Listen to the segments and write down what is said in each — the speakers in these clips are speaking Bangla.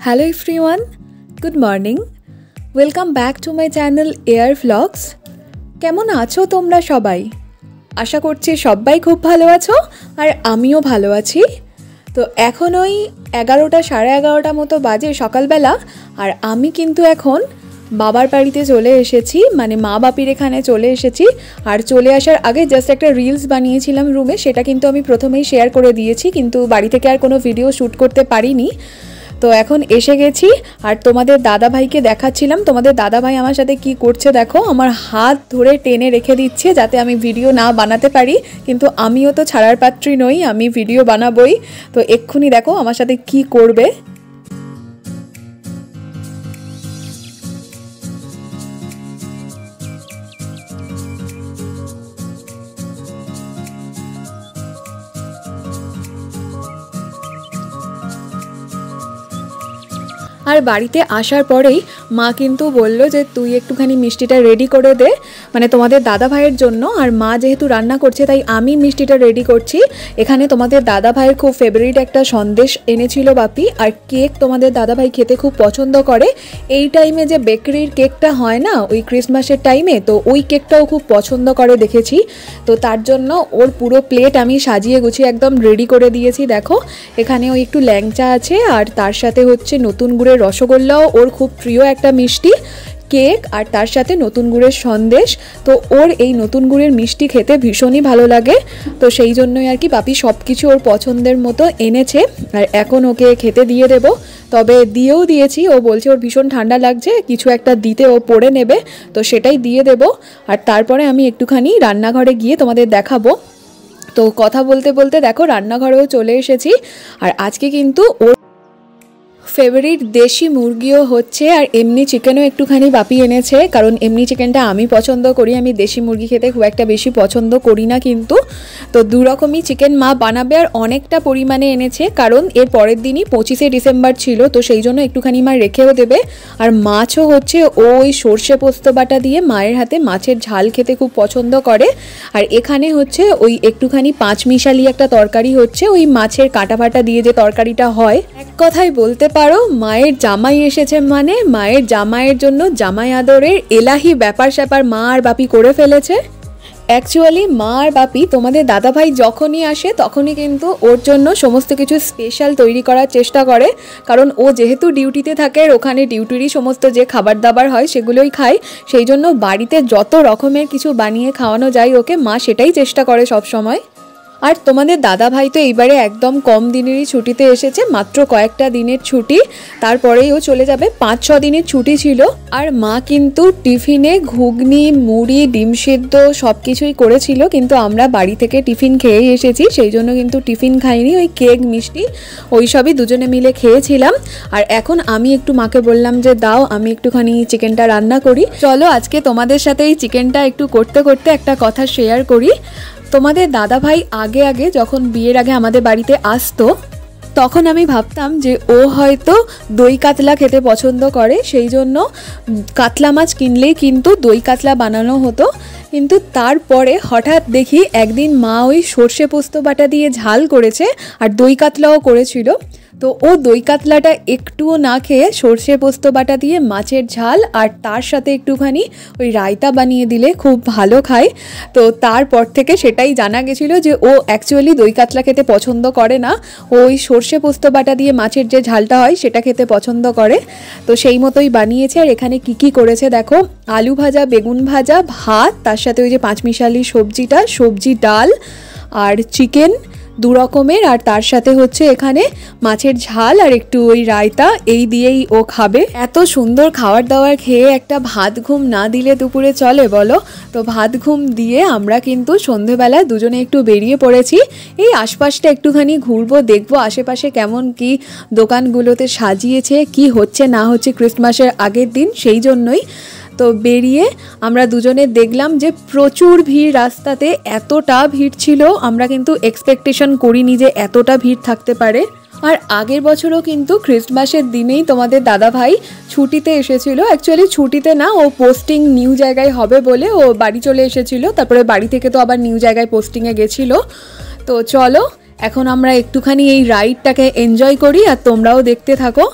Hello everyone, good morning. Welcome back to my channel Air Vlogs. কেমন আছো তোমরা সবাই? আশা করছি সবাই খুব ভালো আছো আর আমিও ভালো আছি। তো এখন ওই 11টা সাড়ে 11টা মতো বাজে সকালবেলা, আর আমি কিন্তু এখন বাবার বাড়িতে চলে এসেছি, মানে মা বাপির এখানে চলে এসেছি। আর চলে আসার আগে জাস্ট একটা রিলস বানিয়েছিলাম রুমে, সেটা কিন্তু আমি প্রথমেই শেয়ার করে দিয়েছি, কিন্তু বাড়ি থেকে আর কোনো ভিডিও শ্যুট করতে পারিনি। তো এখন এসে গেছি আর তোমাদের দাদাভাইকে দেখাচ্ছিলাম। তোমাদের দাদাভাই আমার সাথে কি করছে দেখো, আমার হাত ধরে টেনে রেখে দিচ্ছে যাতে আমি ভিডিও না বানাতে পারি, কিন্তু আমিও তো ছাড়ার পাত্রী নই, আমি ভিডিও বানাবই। তো এক্ষুনি দেখো আমার সাথে কি করবে। আর বাড়িতে আসার পরেই মা কিন্তু বলল যে তুই একটুখানি মিষ্টিটা রেডি করে দে, মানে তোমাদের দাদা ভাইয়ের জন্য। আর মা যেহেতু রান্না করছে তাই আমি মিষ্টিটা রেডি করছি। এখানে তোমাদের দাদা ভাইয়ের খুব ফেভারিট একটা সন্দেশ এনেছিল বাপি, আর কেক তোমাদের দাদা ভাই খেতে খুব পছন্দ করে। এই টাইমে যে বেকারির কেকটা হয় না ওই ক্রিসমাসের টাইমে, তো ওই কেকটাও খুব পছন্দ করে দেখেছি। তো তার জন্য ওর পুরো প্লেট আমি সাজিয়ে গুছিয়ে একদম রেডি করে দিয়েছি। দেখো এখানে ওই একটু ল্যাংচা আছে, আর তার সাথে হচ্ছে নতুন গুড়ের রসগোল্লাও ওর খুব প্রিয় একটা মিষ্টি, কেক, আর তার সাথে নতুন গুড়ের সন্দেশ। তো ওর এই নতুন গুড়ের মিষ্টি খেতে ভীষণই ভালো লাগে, তো সেই জন্যই আর কি বাপি সব কিছু ওর পছন্দের মতো এনেছে। আর এখন ওকে খেতে দিয়ে দেব, তবে দিয়েও দিয়েছি। ও বলছে ওর ভীষণ ঠান্ডা লাগছে, কিছু একটা দিতে ও পড়ে নেবে, তো সেটাই দিয়ে দেব। আর তারপরে আমি একটুখানি রান্নাঘরে গিয়ে তোমাদের দেখাবো। তো কথা বলতে বলতে দেখো রান্নাঘরেও চলে এসেছি। আর আজকে কিন্তু ওর ফেভারিট দেশি মুরগিও হচ্ছে, আর এমনি চিকেনও একটুখানি বাপি এনেছে, কারণ এমনি চিকেনটা আমি পছন্দ করি, আমি দেশি মুরগি খেতে খুব একটা বেশি পছন্দ করি না কিন্তু। তো দু রকমই চিকেন মা বানাবে, আর অনেকটা পরিমাণে এনেছে, কারণ এর পরের দিনই 25শে ডিসেম্বর ছিল, তো সেই জন্য একটুখানি মা রেখেও দেবে। আর মাছও হচ্ছে ওই সর্ষে পোস্ত বাটা দিয়ে মায়ের হাতে মাছের ঝাল খেতে খুব পছন্দ করে। আর এখানে হচ্ছে ওই একটুখানি পাঁচমিশালি একটা তরকারি হচ্ছে, ওই মাছের কাঁটা ফাটা দিয়ে যে তরকারিটা হয়। এক কথায় বলতে পারো মায়ের জামাই এসেছে, মানে মায়ের জামাইয়ের জন্য জামাই আদরের এলাহি ব্যাপার স্যাপার মা আর বাপি করে ফেলেছে। অ্যাকচুয়ালি মা আর বাপি তোমাদের দাদাভাই যখনই আসে তখনই কিন্তু ওর জন্য সমস্ত কিছু স্পেশাল তৈরি করার চেষ্টা করে, কারণ ও যেহেতু ডিউটিতে থাকে আর ওখানে ডিউটিরই সমস্ত যে খাবার দাবার হয় সেগুলোই খায়, সেই জন্য বাড়িতে যত রকমের কিছু বানিয়ে খাওয়ানো যায় ওকে, মা সেটাই চেষ্টা করে সব সময়। আর তোমাদের দাদা ভাই তো এইবারে একদম কম দিনেরই ছুটিতে এসেছে, মাত্র কয়েকটা দিনের ছুটি, তারপরেই ও চলে যাবে। 5-6 দিনের ছুটি ছিল। আর মা কিন্তু টিফিনে ঘুগনি, মুড়ি, ডিম সিদ্ধ সব কিছুই করেছিল, কিন্তু আমরা বাড়ি থেকে টিফিন খেয়েই এসেছি, সেই জন্য কিন্তু টিফিন খাইনি, ওই কেক মিষ্টি ওই সবই দুজনে মিলে খেয়েছিলাম। আর এখন আমি একটু মাকে বললাম যে দাও আমি একটুখানি চিকেনটা রান্না করি। চলো আজকে তোমাদের সাথে এই চিকেনটা একটু করতে করতে একটা কথা শেয়ার করি। তোমাদের দাদা ভাই আগে আগে যখন বিয়ের আগে আমাদের বাড়িতে আসতো তখন আমি ভাবতাম যে ও হয়তো দই কাতলা খেতে পছন্দ করে, সেই জন্য কাতলা মাছ কিনলেই কিন্তু দই কাতলা বানানো হতো। কিন্তু তারপরে হঠাৎ দেখি একদিন মা ওই সর্ষে পোস্ত বাটা দিয়ে ঝাল করেছে আর দই কাতলাও করেছিল। তো ও দই কাতলাটা একটুও না খেয়ে সর্ষে পোস্ত বাটা দিয়ে মাছের ঝাল আর তার সাথে একটুখানি ওই রায়তা বানিয়ে দিলে খুব ভালো খায়। তো তারপর থেকে সেটাই জানা গেছিলো যে ও অ্যাকচুয়ালি দই কাতলা খেতে পছন্দ করে না, ওই সর্ষে পোস্ত বাটা দিয়ে মাছের যে ঝালটা হয় সেটা খেতে পছন্দ করে। তো সেই মতোই বানিয়েছে। আর এখানে কি করেছে দেখো, আলু ভাজা, বেগুন ভাজা, ভাত, তার সাথে ওই যে পাঁচমিশালি সবজিটা, সবজি, ডাল আর চিকেন দু রকমের, আর তার সাথে হচ্ছে এখানে মাছের ঝাল আর একটু ওই রায়তা, এই দিয়েই ও খাবে। এত সুন্দর খাবার দাবার খেয়ে একটা ভাত ঘুম না দিলে দুপুরে চলে বলো? তো ভাত ঘুম দিয়ে আমরা কিন্তু সন্ধেবেলা দুজনে একটু বেরিয়ে পড়েছি, এই আশপাশটা একটুখানি ঘুরবো, দেখবো আশেপাশে কেমন কি দোকানগুলোতে সাজিয়েছে, কি হচ্ছে না হচ্ছে ক্রিসমাসের আগের দিন, সেই জন্যই। তো বেরিয়ে আমরা দুজনে দেখলাম যে প্রচুর ভিড় রাস্তাতে, এতটা ভিড় ছিল আমরা কিন্তু এক্সপেকটেশন করিনি যে এতটা ভিড় থাকতে পারে। আর আগের বছরও কিন্তু ক্রিসমাসের দিনেই তোমাদের দাদা ভাই ছুটিতে এসেছিল, অ্যাকচুয়ালি ছুটিতে না, ও পোস্টিং নিউ জায়গায় হবে বলে ও বাড়ি চলে এসেছিল, তারপরে বাড়ি থেকে তো আবার নিউ জায়গায় পোস্টিংয়ে গেছিলো। তো চলো এখন আমরা একটুখানি এই রাইডটাকে এনজয় করি আর তোমরাও দেখতে থাকো।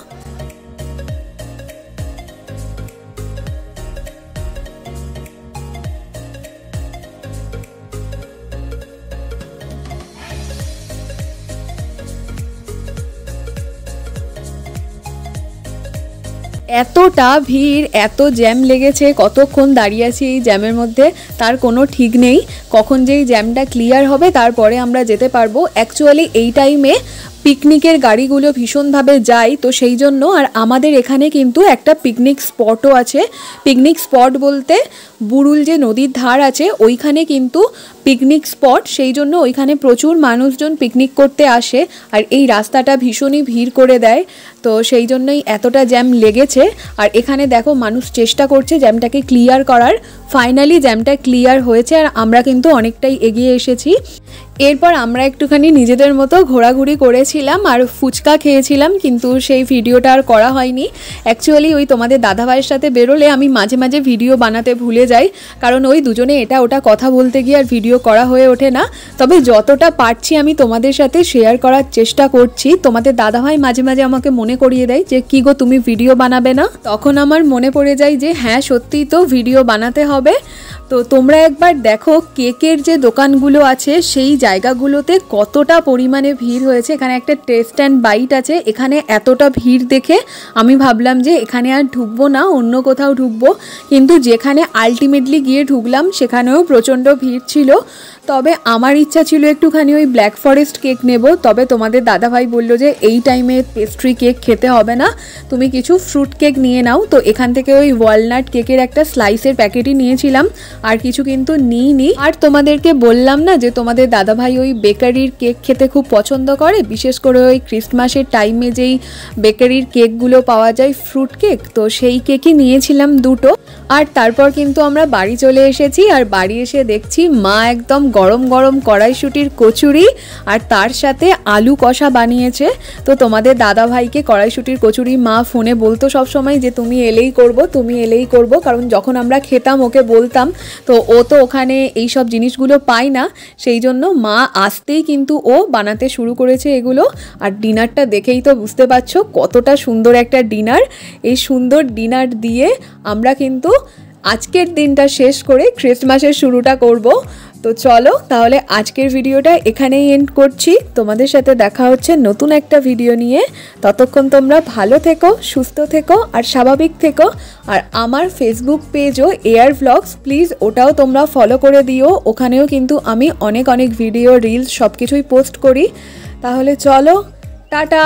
এতটা ভিড়, এত জ্যাম লেগেছে, কতক্ষণ দাঁড়িয়ে আছি এই জ্যামের মধ্যে তার কোনো ঠিক নেই। কখন যেই জ্যামটা ক্লিয়ার হবে তারপরে আমরা যেতে পারবো। অ্যাকচুয়ালি এই টাইমে পিকনিকের গাড়িগুলো ভীষণভাবে যায়, তো সেই জন্য। আর আমাদের এখানে কিন্তু একটা পিকনিক স্পটও আছে। পিকনিক স্পট বলতে বুরুল যে নদীর ধার আছে ওইখানে কিন্তু পিকনিক স্পট, সেই জন্য ওইখানে প্রচুর মানুষজন পিকনিক করতে আসে। আর এই রাস্তাটা ভীষণই ভিড় করে দেয়, তো সেই জন্যই এতটা জ্যাম লেগেছে। আর এখানে দেখো মানুষ চেষ্টা করছে জ্যামটাকে ক্লিয়ার করার। ফাইনালি জ্যামটা ক্লিয়ার হয়েছে আর আমরা কিন্তু অনেকটাই এগিয়ে এসেছি। এরপর আমরা একটুখানি নিজেদের মতো ঘোরাঘুরি করেছিলাম আর ফুচকা খেয়েছিলাম, কিন্তু সেই ভিডিওটা আর করা হয়নি। অ্যাকচুয়ালি ওই তোমাদের দাদাভাইয়ের সাথে বেরোলে আমি মাঝে মাঝে ভিডিও বানাতে ভুলে যাই, কারণ ওই দুজনে এটা ওটা কথা বলতে গিয়ে আর ভিডিও করা হয়ে ওঠে না। তবে যতটা পারছি আমি তোমাদের সাথে শেয়ার করার চেষ্টা করছি। তোমাদের দাদাভাই মাঝে মাঝে আমাকে মনে করিয়ে দেয় যে কী গো তুমি ভিডিও বানাবে না, তখন আমার মনে পড়ে যায় যে হ্যাঁ সত্যিই তো ভিডিও বানাতে হবে। তো তোমরা একবার দেখো কেকের যে দোকানগুলো আছে সেই জায়গাগুলোতে কতটা পরিমাণে ভিড় হয়েছে। এখানে একটা টেস্ট অ্যান্ড বাইট আছে, এখানে এতটা ভিড় দেখে আমি ভাবলাম যে এখানে আর ঢুকবো না, অন্য কোথাও ঢুকবো। কিন্তু যেখানে আলটিমেটলি গিয়ে ঢুকলাম সেখানেও প্রচণ্ড ভিড় ছিল। তবে আমার ইচ্ছা ছিল একটুখানি ওই ব্ল্যাক ফরেস্ট কেক নেব, তবে তোমাদের দাদাভাই বলল যে এই টাইমে পেস্ট্রি কেক খেতে হবে না, তুমি কিছু ফ্রুট কেক নিয়ে নাও। তো এখান থেকে ওই ওয়ালনাট কেকের একটা স্লাইসের প্যাকেটই নিয়েছিলাম, আর কিছু কিন্তু নিইনি। আর তোমাদেরকে বললাম না যে তোমাদের দাদাভাই ওই বেকারির কেক খেতে খুব পছন্দ করে, বিশেষ করে ওই ক্রিসমাসের টাইমে যেই বেকারির কেকগুলো পাওয়া যায় ফ্রুট কেক, তো সেই কেকই নিয়েছিলাম দুটো। আর তারপর কিন্তু আমরা বাড়ি চলে এসেছি। আর বাড়ি এসে দেখছি মা একদম গরম গরম কড়াইশুঁটির কচুরি আর তার সাথে আলু কষা বানিয়েছে। তো তোমাদের দাদাভাইকে কড়াইশুঁটির কচুরি মা ফোনে বলতো সবসময় যে তুমি এলেই করব, তুমি এলেই করব, কারণ যখন আমরা খেতাম ওকে বলতাম, তো ও তো ওখানে এই সব জিনিসগুলো পায় না, সেই জন্য মা আসতেই কিন্তু ও বানাতে শুরু করেছে এগুলো। আর ডিনারটা দেখেই তো বুঝতে পারছো কতটা সুন্দর একটা ডিনার। এই সুন্দর ডিনার দিয়ে আমরা কিন্তু আজকের দিনটা শেষ করে ক্রিসমাসের শুরুটা করব। তো চলো তাহলে আজকের ভিডিওটা এখানেই এন্ড করছি। তোমাদের সাথে দেখা হচ্ছে নতুন একটা ভিডিও নিয়ে। ততক্ষণ তোমরা ভালো থেকো, সুস্থ থেকো আর স্বাভাবিক থেকো। আর আমার ফেসবুক পেজও এয়ার ভ্লগস, প্লিজ ওটাও তোমরা ফলো করে দিও। ওখানেও কিন্তু আমি অনেক অনেক ভিডিও, রিলস সব কিছুই পোস্ট করি। তাহলে চলো, টাটা।